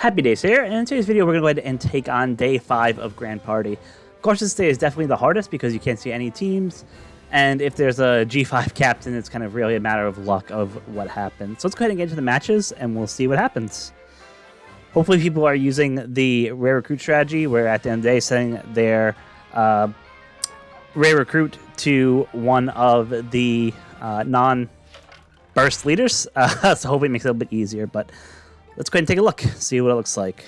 HappiDaze here, and in today's video we're going to go ahead and take on Day 5 of Grand Party. Of course, this day is definitely the hardest because you can't see any teams, and if there's a G5 captain, it's kind of really a matter of luck of what happens. So let's go ahead and get into the matches, and we'll see what happens. Hopefully people are using the rare recruit strategy, where at the end of the day setting their rare recruit to one of the non-burst leaders, so hopefully it makes it a little bit easier, but let's go ahead and take a look, see what it looks like.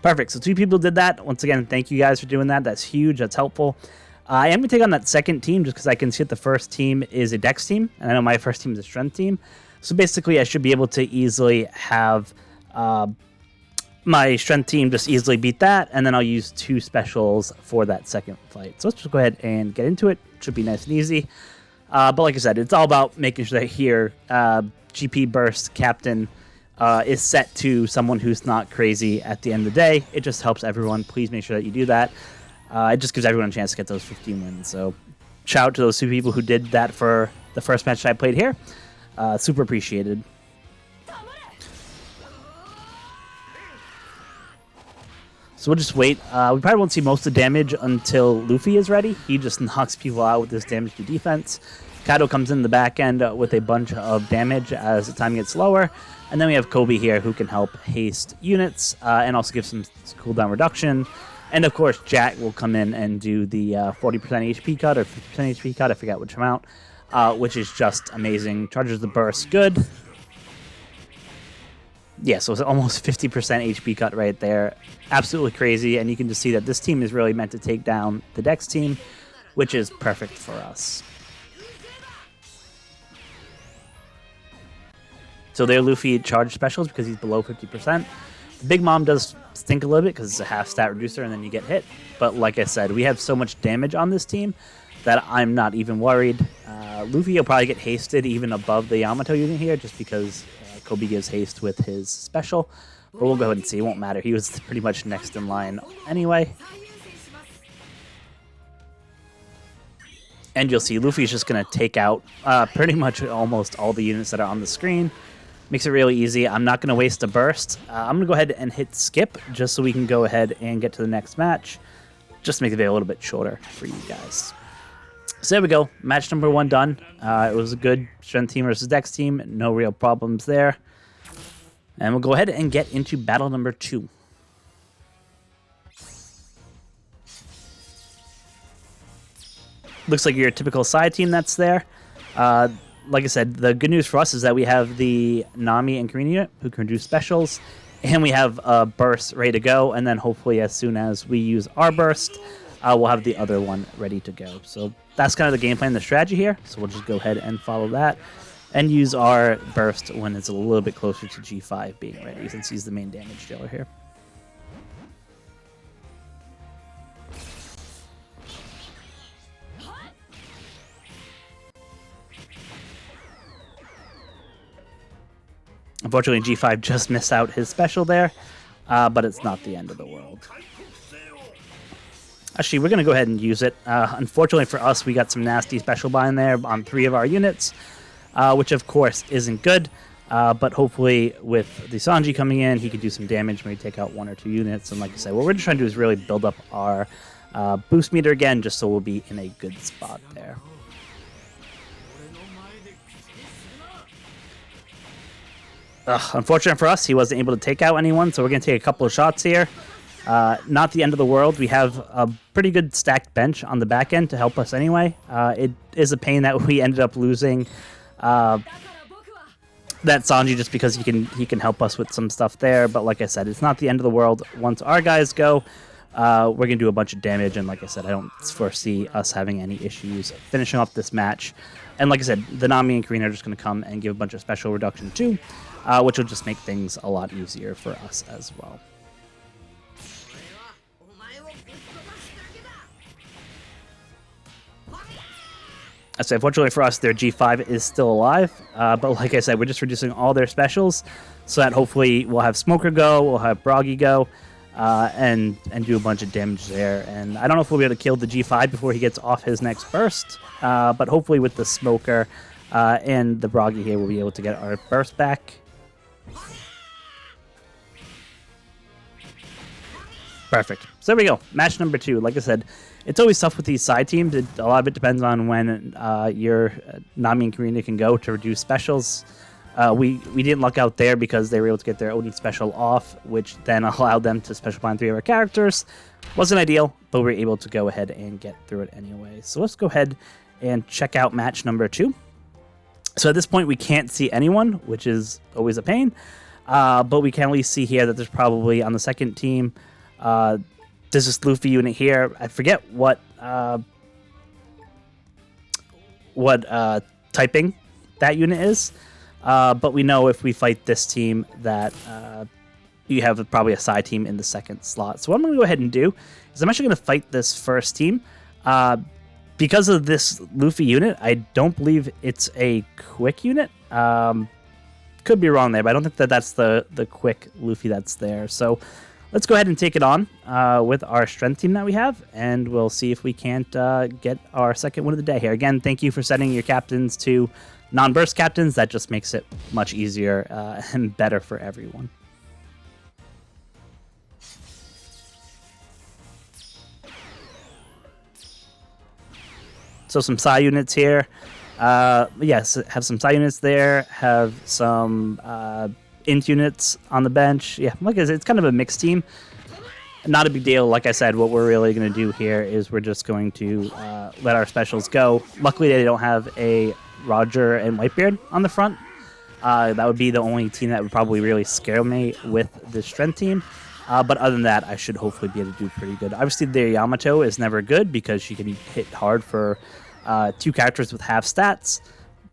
Perfect, so 2 people did that. Once again, thank you guys for doing that. That's huge, that's helpful. I am going to take on that second team just because I can see that the first team is a Dex team, and I know my first team is a Strength team. So basically, I should be able to easily have my Strength team just easily beat that, and then I'll use 2 specials for that second fight. So let's just go ahead and get into it. Should be nice and easy. But like I said, it's all about making sure that here, GP Burst Captain is set to someone who's not crazy at the end of the day. It just helps everyone. Please make sure that you do that. It just gives everyone a chance to get those 15 wins. So shout out to those 2 people who did that for the first match I played here. Super appreciated. So we'll just wait. We probably won't see most of the damage until Luffy is ready. He just knocks people out with this damage to defense. Kaido comes in the back end with a bunch of damage as the time gets lower. And then we have Kobe here who can help haste units and also give some cooldown reduction. And of course, Jack will come in and do the 40% HP cut or 50% HP cut, I forget which amount, which is just amazing. Charges the burst good. Yeah, so it's almost 50% HP cut right there. Absolutely crazy, and you can just see that this team is really meant to take down the Dex team, which is perfect for us. So there, Luffy charge specials because he's below 50%. The Big Mom does stink a little bit because it's a half stat reducer and then you get hit. But like I said, we have so much damage on this team that I'm not even worried. Luffy will probably get hasted even above the Yamato unit here just because Kobe gives haste with his special. But we'll go ahead and see. It won't matter. He was pretty much next in line anyway. And you'll see Luffy's just going to take out pretty much almost all the units that are on the screen. Makes it really easy. I'm not going to waste a burst. I'm going to go ahead and hit skip just so we can go ahead and get to the next match. Just to make the video a little bit shorter for you guys. So there we go. Match number 1 done. It was a good Strength team versus Dex team. No real problems there. And we'll go ahead and get into battle number 2. Looks like your typical side team that's there. Like I said, the good news for us is that we have the Nami and Karina unit who can do specials, and we have a burst ready to go, and then hopefully as soon as we use our burst, we'll have the other one ready to go. So that's kind of the game plan, the strategy here, so we'll just go ahead and follow that, and use our burst when it's a little bit closer to G5 being ready, since he's the main damage dealer here. Unfortunately, G5 just missed out his special there, but it's not the end of the world. Actually, we're going to go ahead and use it. Unfortunately for us, we got some nasty special bind there on 3 of our units, which of course isn't good, but hopefully with the Sanji coming in, he could do some damage, maybe take out 1 or 2 units, and like I said, what we're just trying to do is really build up our boost meter again, just so we'll be in a good spot there. Unfortunate for us, he wasn't able to take out anyone, so we're going to take a couple of shots here. Not the end of the world. We have a pretty good stacked bench on the back end to help us anyway. It is a pain that we ended up losing that Sanji just because he can help us with some stuff there. But like I said, it's not the end of the world. Once our guys go, we're going to do a bunch of damage. And like I said, I don't foresee us having any issues finishing off this match. And like I said, the Nami and Karina are just going to come and give a bunch of special reduction too, which will just make things a lot easier for us as well. So unfortunately for us, their G5 is still alive, but like I said, we're just reducing all their specials so that hopefully we'll have Smoker go, we'll have Broggy go, and do a bunch of damage there. And I don't know if we'll be able to kill the G5 before he gets off his next burst, but hopefully with the Smoker and the Broggy here, we'll be able to get our burst back. Perfect. So there we go. Match number 2. Like I said, it's always tough with these side teams. A lot of it depends on when your Nami and Karina can go to reduce specials. We didn't luck out there because they were able to get their Odin special off, which then allowed them to special bind 3 of our characters. Wasn't ideal, but we were able to go ahead and get through it anyway. So let's go ahead and check out match number 2. So at this point, we can't see anyone, which is always a pain. But we can at least see here that there's probably on the second team, there's this Luffy unit here. I forget what typing that unit is. But we know if we fight this team that you have probably a side team in the second slot. So what I'm going to go ahead and do is I'm actually going to fight this first team. Because of this Luffy unit, I don't believe it's a quick unit. Could be wrong there, but I don't think that that's the quick Luffy that's there. So let's go ahead and take it on with our strength team that we have, and we'll see if we can't get our second win of the day here. Again, thank you for setting your captains to non-burst captains. That just makes it much easier and better for everyone. So some Psy units here. Yes, have some Psy units there. Have some Int units on the bench. Yeah, like I said, it's kind of a mixed team. Not a big deal. Like I said, what we're really going to do here is we're just going to let our specials go. Luckily, they don't have a Roger and Whitebeard on the front. That would be the only team that would probably really scare me with the strength team. But other than that, I should hopefully be able to do pretty good. Obviously, their Yamato is never good because she can be hit hard for 2 characters with half stats.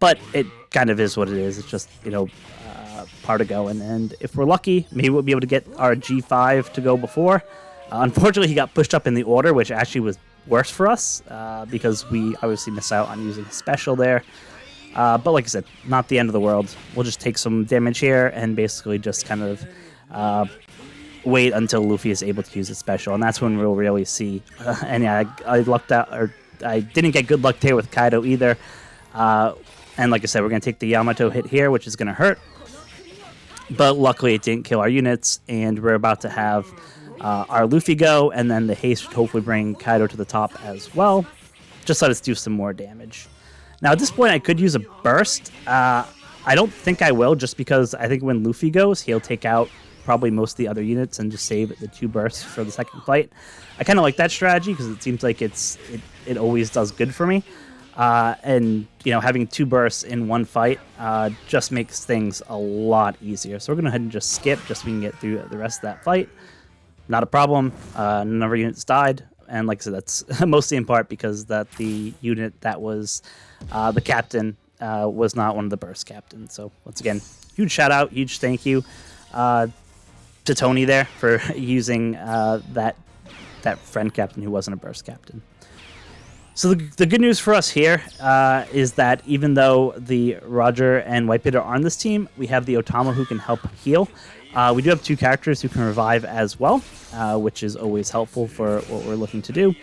But it kind of is what it is. It's just, part of going. And if we're lucky, maybe we'll be able to get our G5 to go before. Unfortunately, he got pushed up in the order, which actually was worse for us because we obviously miss out on using a special there. But like I said, not the end of the world. We'll just take some damage here and basically just kind of wait until Luffy is able to use his special, and that's when we'll really see. And yeah, I lucked out, or I didn't get good luck there with Kaido either. And like I said, we're going to take the Yamato hit here, which is going to hurt. But luckily, it didn't kill our units, and we're about to have our Luffy go, and then the haste should hopefully bring Kaido to the top as well. Just let us do some more damage. Now, at this point, I could use a burst. I don't think I will, just because I think when Luffy goes, he'll take out probably most of the other units and just save the 2 bursts for the second fight. I kind of like that strategy because it seems like it always does good for me. And having 2 bursts in one fight just makes things a lot easier. So we're going to go ahead and just skip just so we can get through the rest of that fight. Not a problem. None of our units died. And like I said, that's mostly in part because that the unit that was the captain was not one of the burst captains. So once again, huge shout out, huge thank you to Tony there for using that friend captain who wasn't a burst captain. So the good news for us here is that even though the Roger and Whitebeard are on this team, we have the Otama who can help heal. We do have 2 characters who can revive as well, which is always helpful for what we're looking to do.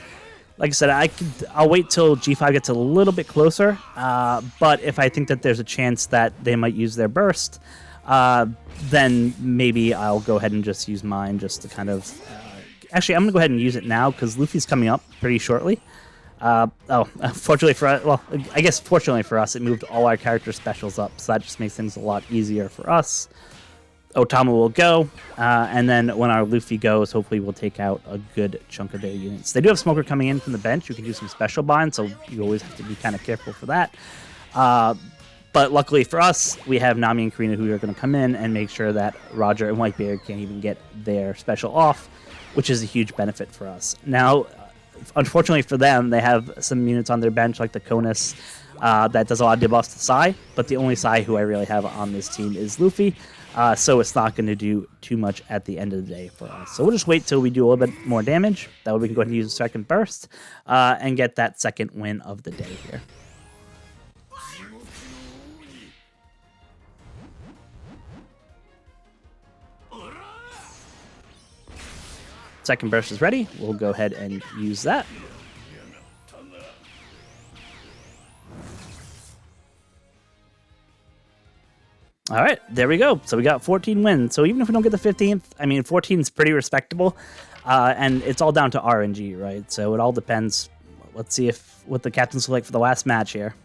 Like I said, I'll wait till G5 gets a little bit closer, but if I think that there's a chance that they might use their burst, then maybe I'll go ahead and just use mine just to kind of... actually, I'm going to go ahead and use it now because Luffy's coming up pretty shortly. Fortunately for us, well, I guess fortunately for us, it moved all our character specials up, so that just makes things a lot easier for us. Otama will go, and then when our Luffy goes, hopefully we'll take out a good chunk of their units. They do have Smoker coming in from the bench. You can do some special bind, so you always have to be kind of careful for that. But luckily for us, we have Nami and Karina who are going to come in and make sure that Roger and Whitebeard can't even get their special off, which is a huge benefit for us. Now, unfortunately for them, they have some units on their bench like the Conus that does a lot of debuffs to Sai, but the only Sai who I really have on this team is Luffy, so it's not going to do too much at the end of the day for us. So we'll just wait till we do a little bit more damage. That way we can go ahead and use a second burst and get that second win of the day here. Second burst is ready. We'll go ahead and use that. All right, there we go. So we got 14 wins. So even if we don't get the 15th, I mean, 14 is pretty respectable. And it's all down to RNG, right? So it all depends. Let's see what the captains select for the last match here.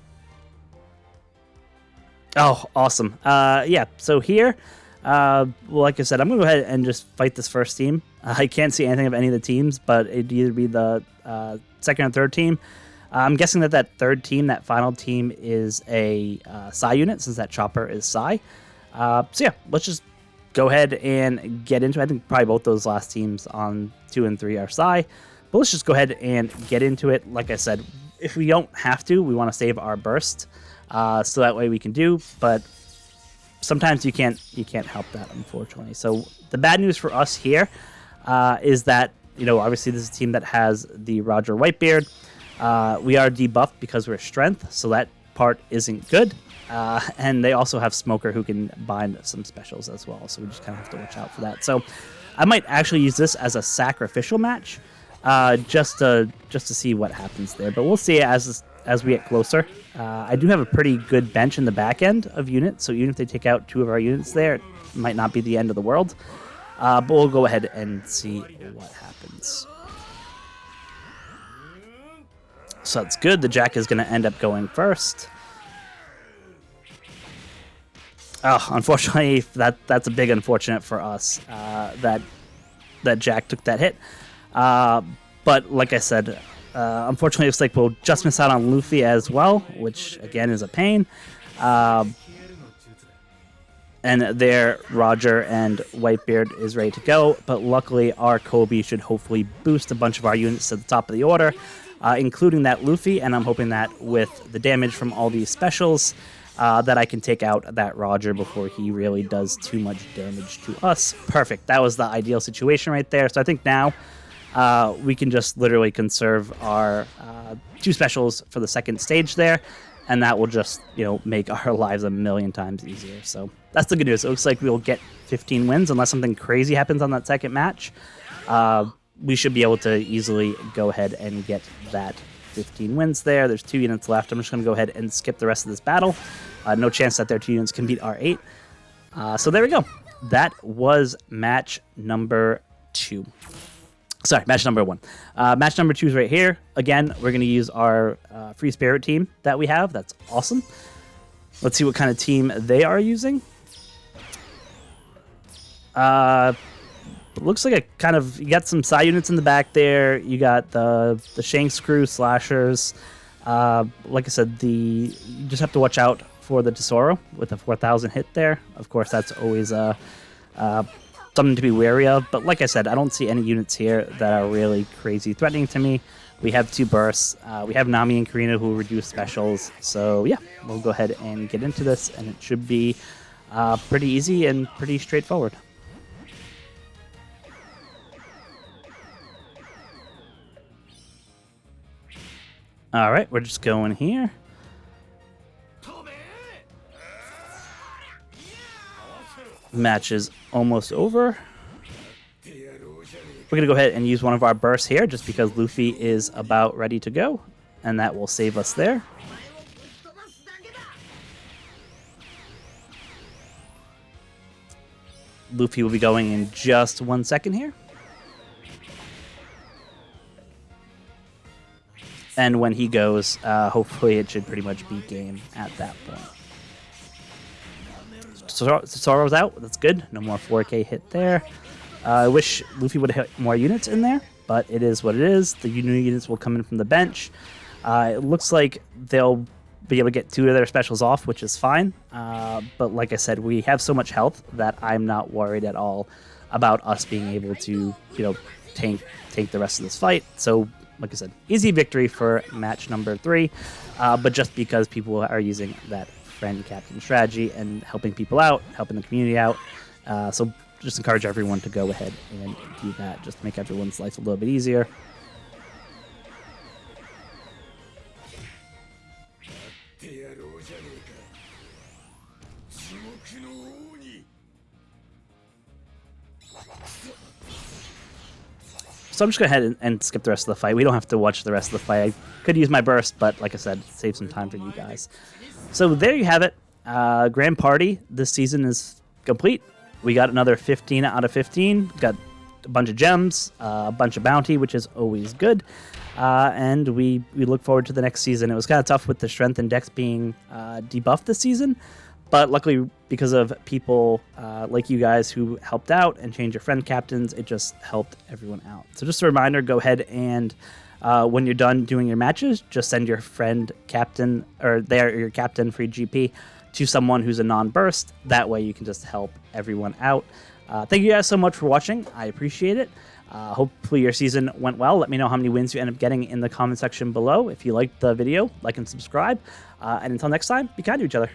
Oh, awesome. Yeah, so here, like I said, I'm going to go ahead and just fight this first team. I can't see anything of any of the teams, but it'd either be the second or third team. I'm guessing that third team, that final team, is a Psy unit, since that chopper is Psy. So yeah, let's just go ahead and get into it. I think probably both those last teams on 2 and 3 are Psy. But let's just go ahead and get into it. Like I said, if we don't have to, we want to save our burst. So that way we can do, but sometimes you can't help that, unfortunately. So the bad news for us here is that, you know, obviously this is a team that has the Roger Whitebeard. We are debuffed because we're strength, so that part isn't good. And they also have Smoker who can bind some specials as well, so we just kind of have to watch out for that. So I might actually use this as a sacrificial match, just to see what happens there. But we'll see as we get closer. I do have a pretty good bench in the back end of units, so even if they take out 2 of our units there, it might not be the end of the world. But we'll go ahead and see what happens. So that's good. The Jack is going to end up going first. Oh, unfortunately, that's a big unfortunate for us, that Jack took that hit. But like I said, unfortunately, it looks like we'll just miss out on Luffy as well, which again is a pain. And there, Roger and Whitebeard is ready to go. But luckily, our Kobe should hopefully boost a bunch of our units to the top of the order, including that Luffy. And I'm hoping that with the damage from all these specials, that I can take out that Roger before he really does too much damage to us. Perfect. That was the ideal situation right there. So I think now we can just literally conserve our 2 specials for the second stage there, and that will just, you know, make our lives a million times easier. So that's the good news. It looks like we'll get 15 wins unless something crazy happens on that second match. We should be able to easily go ahead and get that 15 wins there. There's 2 units left. I'm just going to go ahead and skip the rest of this battle. No chance that their 2 units can beat R8. So there we go. That was match number 2. Sorry, match number 1. Match number 2 is right here. Again, we're going to use our Free Spirit team that we have. That's awesome. Let's see what kind of team they are using. Looks like a kind of, you got some Psy units in the back there. You got the Shanks crew slashers. Like I said, you just have to watch out for the Tesoro with a 4,000 hit there. Of course, that's always something to be wary of. But like I said, I don't see any units here that are really crazy threatening to me. We have 2 bursts. We have Nami and Karina who reduce specials. So yeah, we'll go ahead and get into this, and it should be pretty easy and pretty straightforward. All right, we're just going here. Match is almost over. We're going to go ahead and use one of our bursts here just because Luffy is about ready to go, and that will save us there. Luffy will be going in just 1 second here. And when he goes, hopefully it should pretty much be game at that point. Sorrow's out. That's good. No more 4K hit there. I wish Luffy would have hit more units in there, but it is what it is. The new units will come in from the bench. It looks like they'll be able to get 2 of their specials off, which is fine. But like I said, we have so much health that I'm not worried at all about us being able to, you know, tank the rest of this fight. So like I said, easy victory for match number 3, but just because people are using that friend captain strategy and helping people out, helping the community out. So just encourage everyone to go ahead and do that, just to make everyone's life a little bit easier. So I'm just going to go ahead and skip the rest of the fight. We don't have to watch the rest of the fight. I could use my burst, but like I said, save some time for you guys. So there you have it. Grand Party this season is complete. We got another 15 out of 15. Got a bunch of gems, a bunch of bounty, which is always good. And we look forward to the next season. It was kind of tough with the strength and dex being debuffed this season, but luckily because of people like you guys who helped out and changed your friend captains, it just helped everyone out. So just a reminder, go ahead and when you're done doing your matches, just send your friend captain, or your captain free GP to someone who's a non-burst. That way you can just help everyone out. Thank you guys so much for watching. I appreciate it. Hopefully your season went well. Let me know how many wins you end up getting in the comment section below. If you liked the video, like and subscribe. And until next time, be kind to each other.